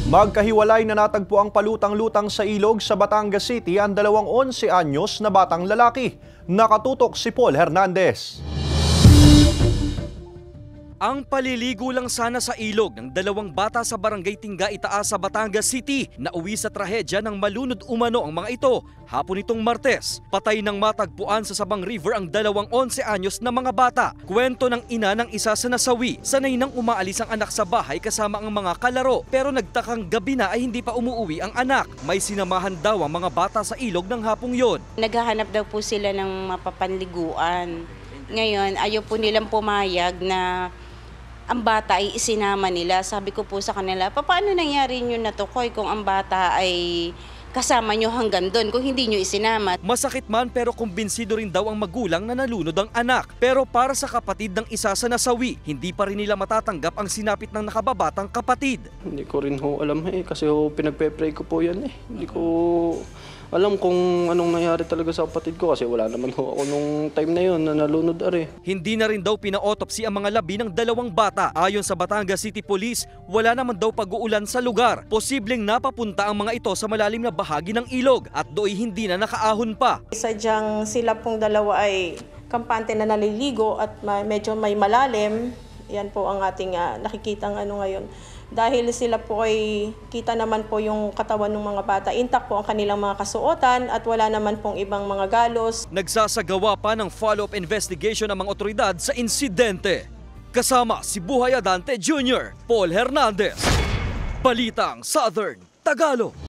Magkahiwalay na natagpo ang palutang-lutang sa ilog sa Batangas City ang 11 anyos na batang lalaki. Nakatutok si Paul Hernandez. Ang paliligo lang sana sa ilog ng dalawang bata sa barangay Tingga Itaas sa Batangas City na uwi sa trahedya ng malunod umano ang mga ito hapon nitong Martes. Patay nang matagpuan sa Sabang River ang 11 anyos na mga bata. Kwento ng ina ng isa sa nasawi. Sanay nang umaalis ang anak sa bahay kasama ang mga kalaro pero nagtakang gabi na ay hindi pa umuuwi ang anak. May sinamahan daw ang mga bata sa ilog ng hapong yon. Naghahanap daw po sila ng mapapanliguan. Ngayon, ayaw po nilang pumayag na ang bata ay isinama nila. Sabi ko po sa kanila, paano nangyari nyo na to, Koy, kung ang bata ay kasama nyo hanggang doon, kung hindi nyo isinama? Masakit man pero kumbinsido rin daw ang magulang na nalunod ang anak. Pero para sa kapatid ng isa sa nasawi, hindi pa rin nila matatanggap ang sinapit ng nakababatang kapatid. Hindi ko rin alam kasi pinagpe-pray ko po yan . Hindi ko alam kung anong nangyari talaga sa kapatid ko kasi wala naman ako nung time na yun na nalunod . Hindi na rin daw pina-autopsy ang mga labi ng dalawang bata. Ayon sa Batangas City Police, wala naman daw pag-uulan sa lugar. Posibleng napapunta ang mga ito sa malalim na bahagi ng ilog at do'y hindi na nakaahon pa. Sadyang sila pong dalawa ay kampante na naliligo at medyo may malalim. Yan po ang ating nakikitang ngayon. Dahil sila po ay kita naman po yung katawan ng mga bata, intact po ang kanilang mga kasuotan at wala naman pong ibang mga galos. Nagsasagawa pa ng follow-up investigation ng mga otoridad sa insidente. Kasama si Buhay Adante Jr., Paul Hernandez, Balitang Southern Tagalog.